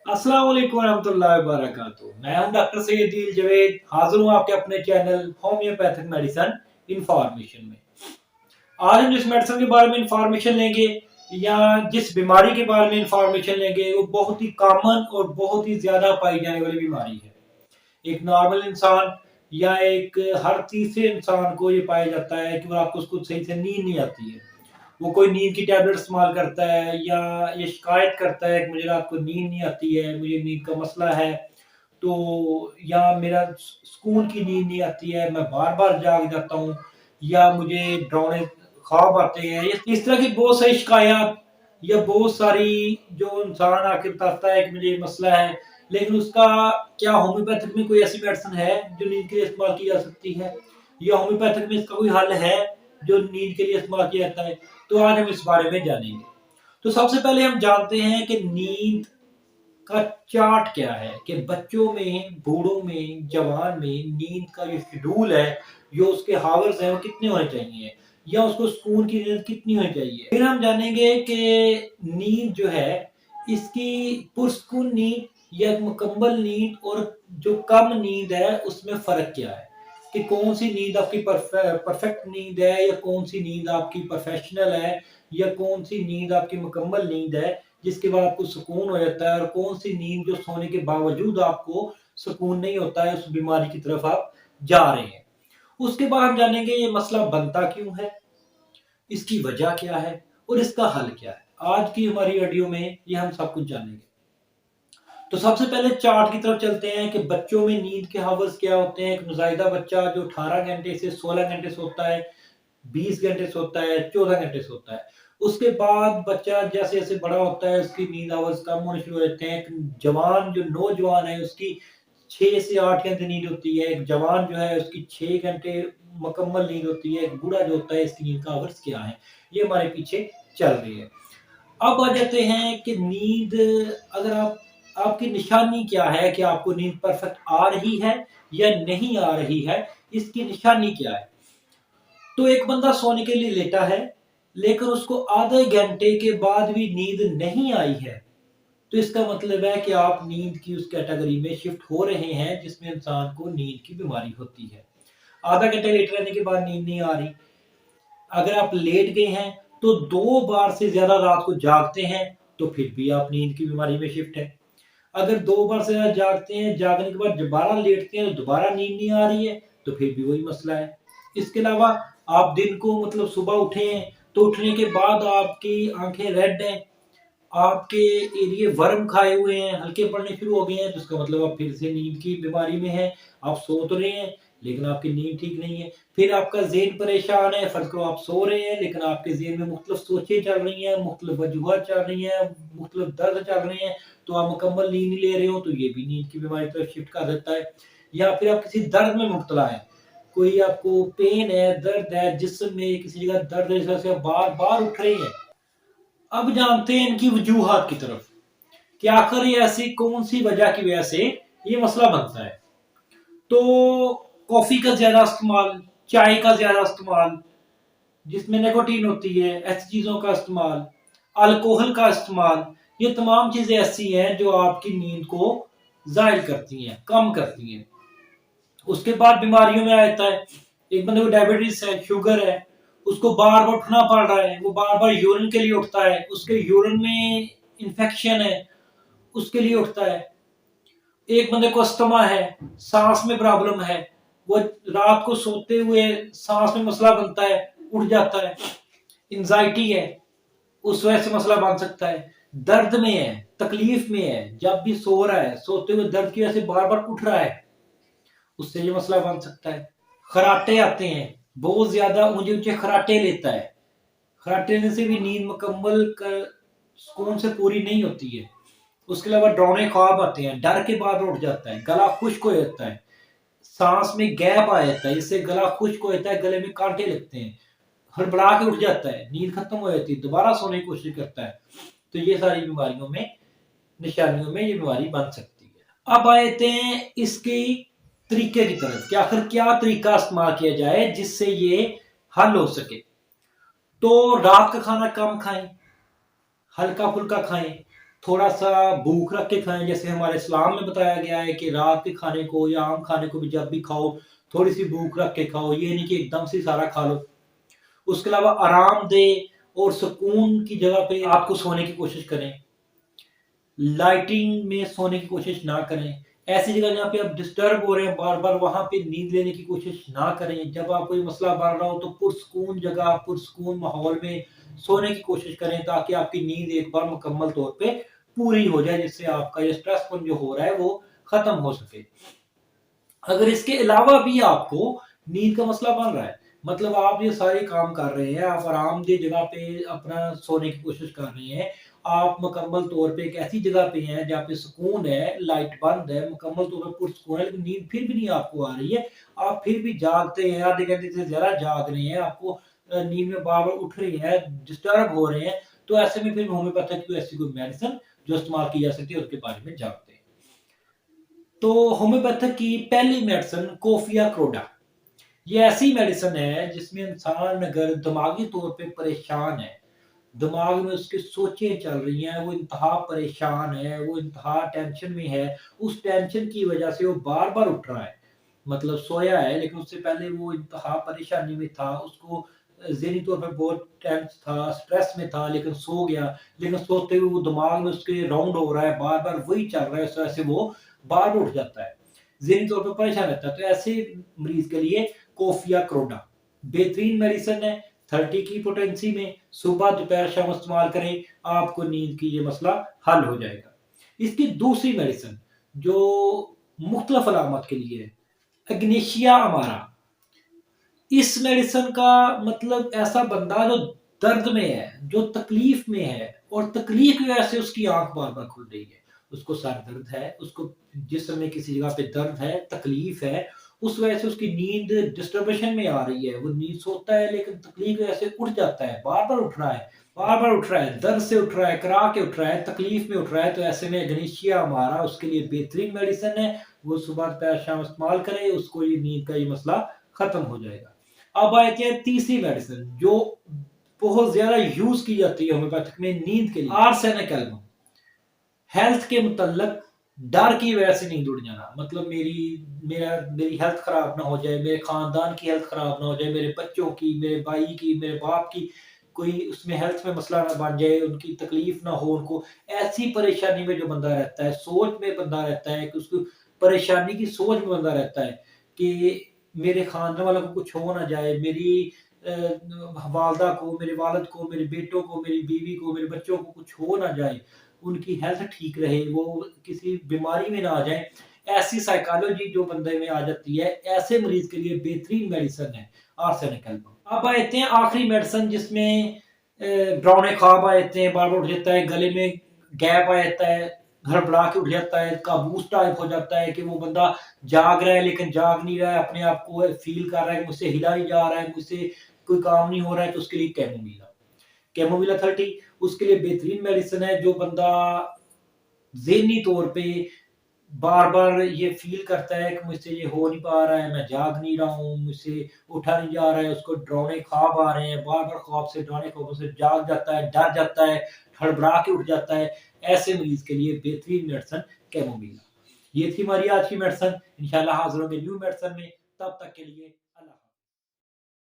अस्सलाम वालेकुम रहमतुल्लाहि व बरकातुहू। मैं हूं डॉक्टर सैयद दिल जवेद, हाजिर हूं आपके अपने चैनल होम्योपैथिक मेडिसिन इंफॉर्मेशन में। आज हम जिस मेडिसिन के बारे में इंफॉर्मेशन लेंगे या जिस बीमारी के बारे में इंफॉर्मेशन लेंगे वो बहुत ही कॉमन और बहुत ही ज्यादा पाई जाने वाली बीमारी है। एक नॉर्मल इंसान या एक हर तीसरे इंसान को ये पाया जाता है कि रात को उसको सही से नींद नहीं आती है। वो कोई नींद की टैबलेट इस्तेमाल करता है या ये शिकायत करता है कि मुझे रात को नींद नहीं आती है, मुझे नींद का मसला है, तो या मेरा सुकून की नींद नहीं आती है, मैं बार बार जाग जाता हूँ, या मुझे डरावने ख्वाब आते हैं। इस तरह की बहुत सारी शिकायत या बहुत सारी जो इंसान आके बताता है कि मुझे ये मसला है, लेकिन उसका क्या होम्योपैथिक में कोई ऐसी मेडिसिन है जो नींद के लिए इस्तेमाल की जा सकती है, या होम्योपैथिक में इसका कोई हल है जो नींद के लिए इस्तेमाल किया जाता है? तो आज हम इस बारे में जानेंगे। तो सबसे पहले हम जानते हैं कि नींद का चार्ट क्या है, कि बच्चों में, बूढ़ों में, जवान में नींद का जो शेड्यूल है, जो उसके हावर्स हैं वो कितने होने चाहिए, या उसको सुकून की नींद कितनी होनी चाहिए। फिर हम जानेंगे कि नींद जो है इसकी पुरसुकून नींद या मुकम्मल नींद और जो कम नींद है उसमें फर्क क्या है, कि कौन सी नींद आपकी परफेक्ट नींद है, या कौन सी नींद आपकी प्रोफेशनल है, या कौन सी नींद आपकी मुकम्मल नींद है जिसके बाद आपको सुकून हो जाता है, और कौन सी नींद जो सोने के बावजूद आपको सुकून नहीं होता है, उस बीमारी की तरफ आप जा रहे हैं। उसके बाद हम जानेंगे ये मसला बनता क्यों है, इसकी वजह क्या है और इसका हल क्या है। आज की हमारी वीडियो में ये हम सब कुछ जानेंगे। तो सबसे पहले चार्ट की तरफ चलते हैं कि बच्चों में नींद के हावर्स क्या होते हैं। एक मुजाहिदा बच्चा जो 18 घंटे से 16 घंटे सोता है, 20 घंटे सोता है, 14 घंटे सोता है। उसके बाद बच्चा जैसे जैसे बड़ा होता है उसकी नींद आवर्स कम होने शुरू हो जाते हैं। एक जवान जो नौजवान है उसकी 6 से 8 घंटे नींद होती है। एक जवान जो है उसकी 6 घंटे मुकम्मल नींद होती है। एक बूढ़ा जो होता है इसकी नींद का आवर्स क्या है, ये हमारे पीछे चल रही है। अब आ जाते हैं कि नींद, अगर आपकी निशानी क्या है कि आपको नींद परफेक्ट आ रही है या नहीं आ रही है, इसकी निशानी क्या है। तो एक बंदा सोने के लिए लेटा है लेकिन उसको आधे घंटे के बाद भी नींद नहीं आई है, तो इसका मतलब है कि आप नींद की उस कैटेगरी में शिफ्ट हो रहे हैं जिसमें इंसान को नींद की बीमारी होती है। आधा घंटे लेटे रहने के बाद नींद नहीं आ रही, अगर आप लेट गए हैं तो 2 बार से ज्यादा रात को जागते हैं, तो फिर भी आप नींद की बीमारी में शिफ्ट है। अगर 2 बार से ज्यादा जागते हैं, जागने के बाद दोबारा लेटते हैं तो दोबारा नींद नहीं आ रही है, तो फिर भी वही मसला है। इसके अलावा आप दिन को मतलब सुबह उठे हैं तो उठने के बाद आपकी आंखें रेड हैं, आपके एरिए वर्म खाए हुए हैं, हल्के पड़ने शुरू हो गए हैं, तो इसका मतलब आप फिर से नींद की बीमारी में हैं। आप सो तो रहे हैं लेकिन आपकी नींद ठीक नहीं है। फिर आपका ज़हन परेशान है, फर्ज करो आप सो रहे हैं लेकिन आपके ज़हन में मुख्तलिफ सोचें चल रही हैं, मुख्तलिफ वजूहात चल रही हैं, मुख्तलिफ दर्द चल रहे हैं, तो आप मुकम्मल नींद नहीं ले रहे हो, तो ये भी नींद की बीमारी की तरफ शिफ्ट कर देता है। या फिर आप किसी दर्द में मुब्तला है, कोई आपको पेन है, दर्द है, जिस्म में किसी जगह दर्द है, इस वजह से आप बार बार उठ रहे हैं। अब जानते हैं इनकी वजूहात की तरफ कि आखिर ये ऐसी कौन सी वजह की वजह से ये मसला बनता है। तो कॉफी का ज्यादा इस्तेमाल, चाय का ज्यादा इस्तेमाल जिसमें निकोटीन होती है, ऐसी चीजों का इस्तेमाल, अल्कोहल का इस्तेमाल, ये तमाम चीजें ऐसी हैं जो आपकी नींद को जायल करती हैं, कम करती हैं। उसके बाद बीमारियों में आ जाता है, एक बंदे को डायबिटीज है, शुगर है, उसको बार बार उठना पड़ रहा है, वो बार बार यूरिन के लिए उठता है, उसके यूरिन में इंफेक्शन है, उसके लिए उठता है। एक बंदे को अस्थमा है, सांस में प्रॉब्लम है, वो रात को सोते हुए सांस में मसला बनता है, उठ जाता है। एंजाइटी है, उस वजह से मसला बन सकता है। दर्द में है, तकलीफ में है, जब भी सो रहा है सोते हुए दर्द की वजह से बार बार उठ रहा है, उससे ये मसला बन सकता है। खराटे आते हैं, बहुत ज्यादा ऊंचे ऊंचे खराटे लेता है, खराटे लेने से भी नींद मुकम्मल सुकून से पूरी नहीं होती है। उसके अलावा डरावने ख्वाब आते हैं, डर के बाद उठ जाता है, गला खुश्क हो जाता है, सांस में गैप आ जाता है, इससे गला खुश्क हो जाता है, गले में कांटे लगते हैं, हड़बड़ा के उठ जाता है, नींद खत्म हो जाती है, दोबारा सोने की कोशिश करता है। तो ये सारी बीमारियों में, निशानियों में ये बीमारी बन सकती है। अब आते हैं इसकी तरीके की तरफ कि आखिर क्या तरीका इस्तेमाल किया जाए जिससे ये हल हो सके। तो रात का खाना कम खाएं, हल्का फुल्का खाएं, थोड़ा सा भूख रख के खाएं, जैसे हमारे इस्लाम में बताया गया है कि रात के खाने को या आम खाने को भी जब भी खाओ थोड़ी सी भूख रख के खाओ, ये नहीं कि एकदम से सारा खा लो। उसके अलावा आरामदेह और सुकून की जगह पे आपको सोने की कोशिश करें, लाइटिंग में सोने की कोशिश ना करें। ऐसी जगह जहाँ पे आप डिस्टर्ब हो रहे हैं बार बार, वहां पे नींद लेने की कोशिश ना करें। जब आपको ये मसला बढ़ रहा हो तो पुरसकून जगह, पुरसकून माहौल में सोने की कोशिश करें, ताकि आपकी नींद एक बार मुकम्मल तौर पे पूरी हो जाए, जिससे आपका ये स्ट्रेसफुल जो हो रहा है वो खत्म हो सके। अगर इसके अलावा भी आपको नींद का मसला बन रहा है, मतलब आप ये सारे काम कर रहे हैं, आप आरामदेह जगह पे अपना सोने की कोशिश कर रहे हैं, आप मुकम्मल तौर पे एक ऐसी जगह पे हैं जहाँ पे सुकून है, लाइट बंद है, मुकम्मल तौर पे पुरसुकून है, लेकिन नींद फिर भी नहीं आपको आ रही है, आप फिर भी जागते हैं, आधे घंटे से ज़्यादा जाग रहे हैं, आपको नींद में बार-बार उठ रही है, डिस्टर्ब हो रहे हैं, तो ऐसे में फिर होम्योपैथिक कोई ऐसी कोई मेडिसिन जो इस्तेमाल की जा सकती है, उसके बारे में जानते हैं। तो होम्योपैथिक की पहली मेडिसिन कोफिया क्रोडा। ये ऐसी मेडिसिन है जिसमें इंसान अगर दिमागी तौर पे परेशान है, दिमाग में उसकी सोचें चल रही हैं, वो इंतहा परेशान है, वो इंतहा टेंशन में है, उस टेंशन की वजह से वो बार-बार उठ रहा है। मतलब सोया है लेकिन उससे पहले वो इंतहा परेशानी में था, उसको ज़हनी तौर पे बहुत टेंस था, स्ट्रेस में था, लेकिन सो गया। लेकिन सोते हुए वो दिमाग में उसके राउंड हो रहा है, बार-बार वही चल रहा है, इस वजह से वो बार-बार उठ जाता है। ज़हनी तौर पे परेशान रहता है। तो ऐसे मरीज़ के लिए कोफिया क्रोडा बेहतरीन मेडिसिन है। 30 की पोटेंसी में सुबह, दोपहर, शाम इस्तेमाल करें, आपको नींद की ये मसला हल हो जाएगा। इसकी दूसरी मेडिसिन जो मुख्तलिफ अलामत के लिए है, एग्नेशिया अमारा। इस मेडिसिन का मतलब ऐसा बंदा जो दर्द में है, जो तकलीफ में है और तकलीफ की वजह से उसकी आंख बार बार खुल रही है, उसको सर दर्द है, उसको जिस्म में किसी जगह पे दर्द है, तकलीफ है, उस वजह से उसकी नींद डिस्टर्बेशन में आ रही है, वो नींद सोता है लेकिन तकलीफ की वजह से उठ जाता है, बार बार उठ रहा है, बार बार उठ रहा है, दर्द से उठ रहा है, करा के उठ रहा है, तकलीफ में उठ रहा है। तो ऐसे में गनीशिया हमारा उसके लिए बेहतरीन मेडिसिन है। वो सुबह दोपहर शाम इस्तेमाल करे, उसको ये नींद का ये मसला खत्म हो जाएगा। अब आते हैं तीसरी मेडिसिन जो बहुत ज्यादा यूज की जाती है होम्योपैथिक में नींद के लिए, आर्सेनिक एल्बम। हेल्थ के मुतल्लक डर की वजह से नींद उड़ जाना, मतलब मेरी हेल्थ खराब ना हो जाए, मेरे खानदान की हेल्थ खराब ना हो जाए, मेरे बच्चों की, मेरे भाई की, मेरे बाप की कोई उसमें हेल्थ में मसला ना बन जाए, उनकी तकलीफ ना हो उनको। ऐसी परेशानी में जो बंदा रहता है, सोच में बंदा रहता है कि उसको परेशानी की सोच में बंदा रहता है कि मेरे खानदान वालों को कुछ हो ना जाए, मेरी वालदा को, मेरे वालिद को, मेरे बेटों को, मेरी बीवी को, मेरे बच्चों को कुछ हो ना जाए, उनकी हेल्थ ठीक रहे, वो किसी बीमारी में ना आ जाए। ऐसी साइकोलॉजी जो बंदे में आ जाती है, ऐसे मरीज के लिए बेहतरीन मेडिसिन है आर्सेनिक एल्बम। अब आते हैं आखिरी मेडिसिन जिसमें डरावने ख्वाब आ जाते हैं, बार बार उठ जाता है, गले में गैप आ जाता है, घड़बड़ा के उठ जाता है, काबूस टाइप हो जाता है कि वो बंदा जाग रहा है लेकिन जाग नहीं रहा है, अपने आप को फील कर रहा है कि मुझसे हिला नहीं जा रहा है, मुझसे कोई काम नहीं हो रहा है। तो उसके लिए कैमोमिला, कैमोमिला 30 उसके लिए बेहतरीन मेडिसिन है। जो बंदा ज़हनी तौर पे बार-बार ये फ़ील करता है कि मुझसे ये हो नहीं पा रहा है, मैं जाग नहीं रहा हूँ, मुझसे उठा नहीं जा रहा है, उसको डरावने ख्वाब आ रहे हैं, बार-बार ख्वाब से, डरावने ख्वाबों से जाग जाता है, डर जाता है, हड़बड़ा के उठ जाता है। ऐसे मरीज़ के लिए बेहतरीन मेडिसिन कैमोमिला। ये थी हमारी आज की मेडिसिन। इंशाल्लाह हाज़िर होंगे न्यू मेडिसिन में, तब तक के लिए